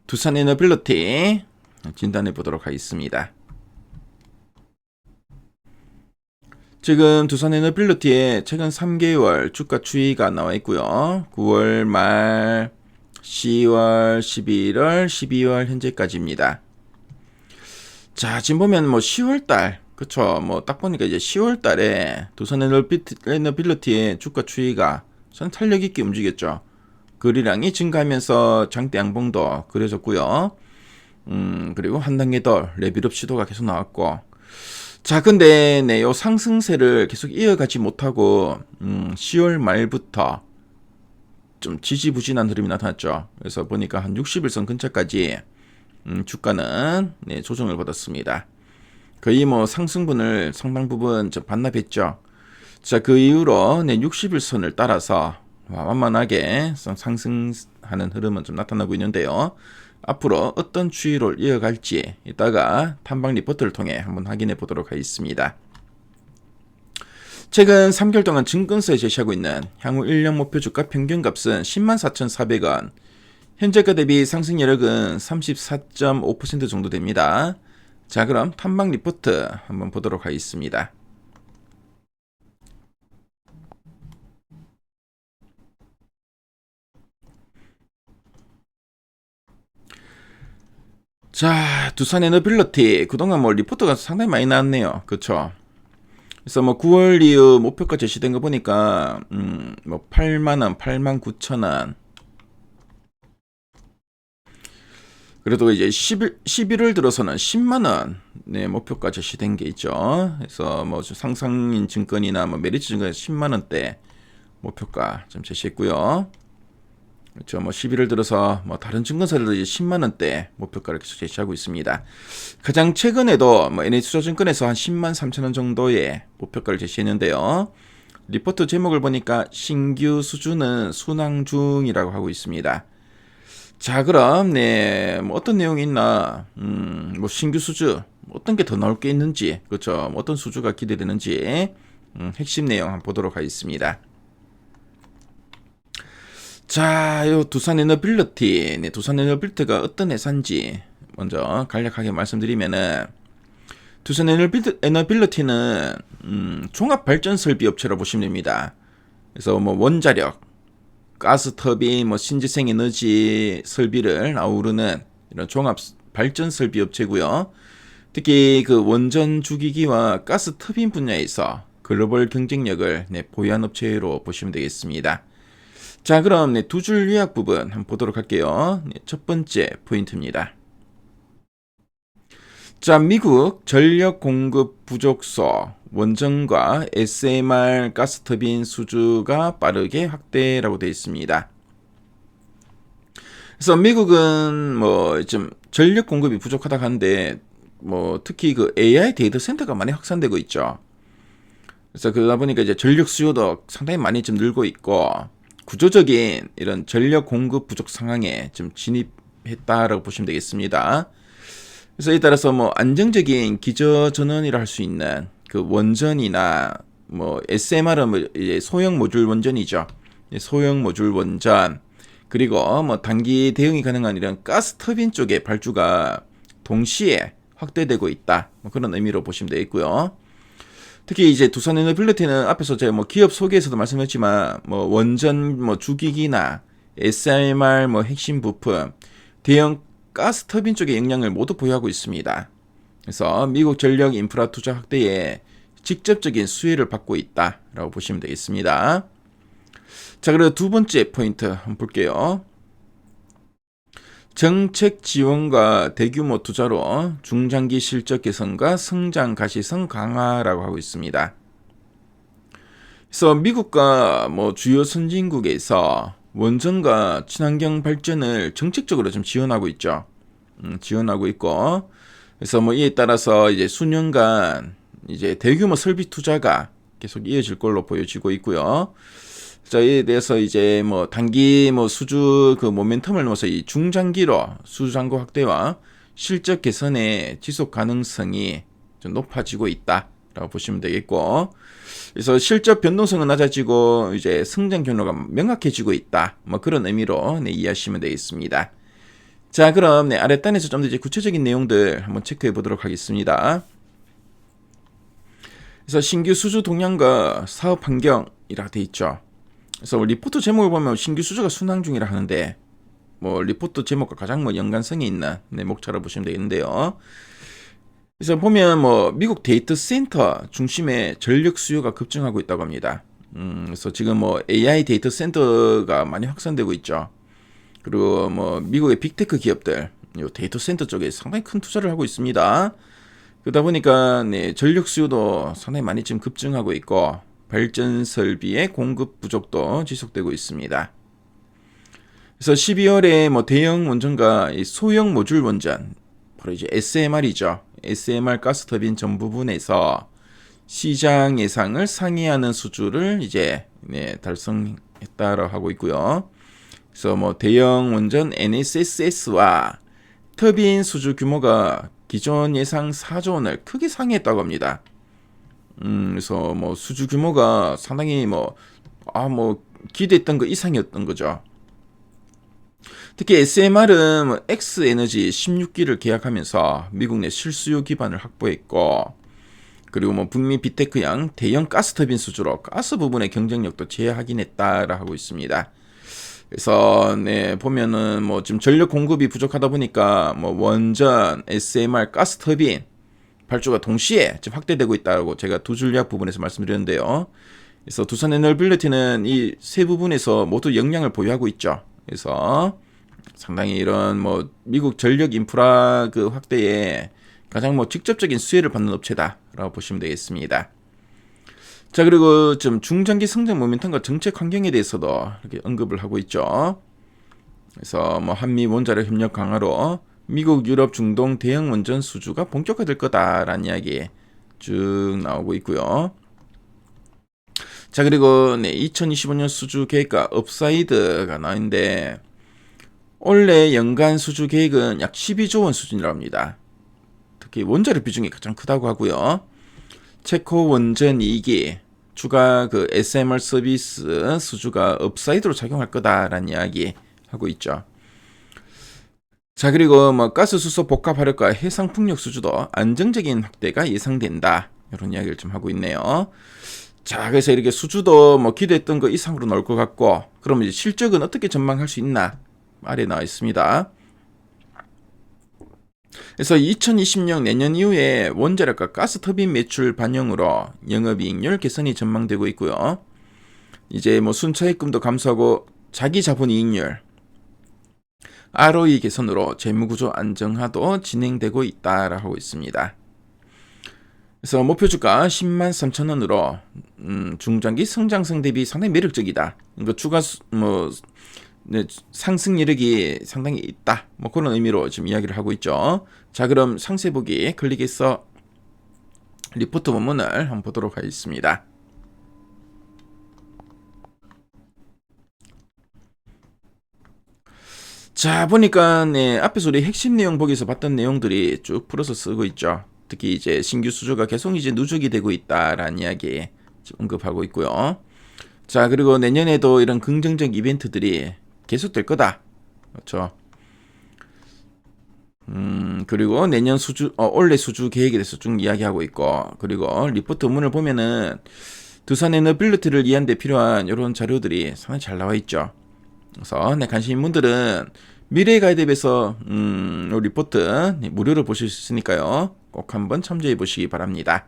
두산에너빌리티 진단해 보도록 하겠습니다. 지금 두산에너빌리티에 최근 3개월 주가 추이가 나와 있고요. 9월 말, 10월, 11월, 12월 현재까지입니다. 자, 지금 보면 10월 달, 그쵸? 딱 보니까 이제 10월 달에 두산에너빌리티의 주가 추이가 전 탄력 있게 움직였죠. 거래량이 증가하면서 장대 양봉도 그려졌고요. 그리고 한 단계 더 레벨업 시도가 계속 나왔고. 자, 근데 요 상승세를 계속 이어가지 못하고 10월 말부터 좀 지지부진한 흐름이 나타났죠. 그래서 보니까 한 60일선 근처까지 주가는 조정을 받았습니다. 거의 상승분을 상당 부분 좀 반납했죠. 자, 그 이후로 60일선을 따라서 완만하게 상승하는 흐름은 좀 나타나고 있는데요. 앞으로 어떤 추이를 이어갈지 이따가 탐방 리포트를 통해 한번 확인해 보도록 하겠습니다. 최근 3개월 동안 증권사에 제시하고 있는 향후 1년 목표 주가 평균값은 104,400원, 현재가 대비 상승 여력은 34.5% 정도 됩니다. 자, 그럼 탐방 리포트 한번 보도록 하겠습니다. 자, 두산에너빌리티 그동안 리포트가 상당히 많이 나왔네요. 그쵸? 그래서 9월 이후 목표가 제시된 거 보니까 8만원, 89,000원. 그래도 이제 11월 들어서는 10만원 목표가 제시된 게 있죠. 그래서 상상인 증권이나 메리츠 증권에서 10만원대 목표가 좀 제시했고요. 그렇죠. 11월 들어서 다른 증권사들도 이제 10만원대 목표가를 계속 제시하고 있습니다. 가장 최근에도 NH투자증권에서 한 10만 3천원 정도의 목표가를 제시했는데요. 리포트 제목을 보니까 신규 수주는 순항 중이라고 하고 있습니다. 자, 그럼 어떤 내용이 있나, 신규 수주 어떤 게 더 나올 게 있는지, 그렇죠. 어떤 수주가 기대되는지 핵심 내용 한번 보도록 하겠습니다. 자, 요 두산에너빌리티, 두산에너빌리티가 어떤 회사인지 먼저 간략하게 말씀드리면은, 두산에너빌리티는 종합발전설비업체로 보시면 됩니다. 그래서 원자력, 가스터빈, 신재생에너지 설비를 아우르는 이런 종합발전설비업체고요. 특히 그 원전 주기기와 가스터빈 분야에서 글로벌 경쟁력을 보유한 업체로 보시면 되겠습니다. 자, 그럼 두 줄 요약 부분 한번 보도록 할게요. 첫 번째 포인트입니다. 자, 미국 전력 공급 부족소 원전과 SMR 가스터빈 수주가 빠르게 확대라고 되어 있습니다. 그래서 미국은 좀 전력 공급이 부족하다고 하는데 특히 그 AI 데이터 센터가 많이 확산되고 있죠. 그래서 그러다 보니까 이제 전력 수요도 상당히 많이 좀 늘고 있고 구조적인 이런 전력 공급 부족 상황에 좀 진입했다라고 보시면 되겠습니다. 그래서 이에 따라서 안정적인 기저 전원이라 할 수 있는 그 원전이나 SMR은 이제 소형 모듈 원전이죠. 소형 모듈 원전 그리고 단기 대응이 가능한 이런 가스 터빈 쪽의 발주가 동시에 확대되고 있다. 그런 의미로 보시면 되겠고요. 특히 이제 두산에너빌리티는 앞에서 제가 기업 소개에서도 말씀했지만 원전 주기기나 SMR 핵심 부품, 대형 가스 터빈 쪽의 역량을 모두 보유하고 있습니다. 그래서 미국 전력 인프라 투자 확대에 직접적인 수혜를 받고 있다라고 보시면 되겠습니다. 자, 그리고 두 번째 포인트 한번 볼게요. 정책 지원과 대규모 투자로 중장기 실적 개선과 성장 가시성 강화라고 하고 있습니다. 그래서 미국과 주요 선진국에서 원전과 친환경 발전을 정책적으로 좀 지원하고 있죠. 지원하고 있고, 그래서 이에 따라서 이제 수년간 이제 대규모 설비 투자가 계속 이어질 걸로 보여지고 있고요. 자, 이에 대해서 이제 단기 수주 그 모멘텀을 넘어서 이 중장기로 수주 잔고 확대와 실적 개선의 지속 가능성이 좀 높아지고 있다라고 보시면 되겠고, 그래서 실적 변동성은 낮아지고 이제 성장 경로가 명확해지고 있다. 그런 의미로 이해하시면 되겠습니다. 자, 그럼 네, 아랫단에서 좀 더 이제 구체적인 내용들 한번 체크해 보도록 하겠습니다. 그래서 신규 수주 동향과 사업 환경이라 돼 있죠. 그래서 리포트 제목을 보면 신규 수주가 순항 중이라 하는데 리포트 제목과 가장 연관성이 있는 목차로 보시면 되겠는데요. 그래서 보면 미국 데이터 센터 중심의 전력 수요가 급증하고 있다고 합니다. 그래서 지금 AI 데이터 센터가 많이 확산되고 있죠. 그리고 미국의 빅테크 기업들 요 데이터 센터 쪽에 상당히 큰 투자를 하고 있습니다. 그러다 보니까 전력 수요도 상당히 많이 지금 급증하고 있고 발전 설비의 공급 부족도 지속되고 있습니다. 그래서 12월에 대형 원전과 소형 모듈 원전, 바로 이제 SMR이죠. SMR 가스 터빈 전 부분에서 시장 예상을 상회하는 수주를 이제 달성했다라고 하고 있고요. 그래서 대형 원전 NSS와 터빈 수주 규모가 기존 예상 4조 원을 크게 상회했다고 합니다. 그래서 수주 규모가 상당히 기대했던 것 이상이었던 거죠. 특히 SMR은 X에너지 16기를 계약하면서 미국 내 실수요 기반을 확보했고, 그리고 북미 빅테크양 대형 가스터빈 수주로 가스 부분의 경쟁력도 재확인했다라고 하고 있습니다. 그래서 보면은 지금 전력 공급이 부족하다 보니까 원전, SMR, 가스터빈 발주가 동시에 지금 확대되고 있다고 제가 두 줄 요약 부분에서 말씀드렸는데요. 그래서 두산에너빌리티는 이 세 부분에서 모두 역량을 보유하고 있죠. 그래서 상당히 이런 미국 전력 인프라 그 확대에 가장 직접적인 수혜를 받는 업체다라고 보시면 되겠습니다. 자, 그리고 좀 중장기 성장 모멘텀과 정책 환경에 대해서도 이렇게 언급을 하고 있죠. 그래서 한미 원자력 협력 강화로 미국, 유럽, 중동 대형 원전 수주가 본격화될 거다라는 이야기 쭉 나오고 있고요. 자, 그리고 2025년 수주 계획과 업사이드가 나왔는데 올해 연간 수주 계획은 약 12조 원 수준이라고 합니다. 특히 원자력 비중이 가장 크다고 하고요. 체코 원전 2기 추가 그 SMR 서비스 수주가 업사이드로 작용할 거다라는 이야기 하고 있죠. 자, 그리고 가스 수소 복합 화력과 해상 풍력 수주도 안정적인 확대가 예상된다. 이런 이야기를 좀 하고 있네요. 자, 그래서 이렇게 수주도 기대했던 거 이상으로 나올 것 같고, 그럼 이제 실적은 어떻게 전망할 수 있나? 아래 나와 있습니다. 그래서 2020년 내년 이후에 원자력과 가스 터빈 매출 반영으로 영업이익률 개선이 전망되고 있고요. 이제 순차익금도 감소하고 자기 자본 이익률, ROE 개선으로 재무구조 안정화도 진행되고 있다라고 하고 있습니다. 그래서 목표 주가 10만 3천 원으로 중장기 성장성 대비 상당히 매력적이다. 그러니까 주가 상승 여력이 상당히 있다. 그런 의미로 지금 이야기를 하고 있죠. 자, 그럼 상세 보기 클릭해서 리포트 본문을 한번 보도록 하겠습니다. 자, 보니까 앞에서 우리 핵심 내용 보기에서 봤던 내용들이 쭉 풀어서 쓰고 있죠. 특히 이제 신규 수주가 계속 이제 누적이 되고 있다라는 이야기 언급하고 있고요. 자, 그리고 내년에도 이런 긍정적 이벤트들이 계속될 거다. 그렇죠. 그리고 내년 올해 수주 계획에 대해서 쭉 이야기하고 있고, 그리고 리포트 문을 보면은 두산에너빌리티를 이해하는 데 필요한 이런 자료들이 상당히 잘 나와 있죠. 그래서 관심 있는 분들은 미래 가이드앱에서 리포트 무료로 보실 수 있으니까요. 꼭 한번 참조해 보시기 바랍니다.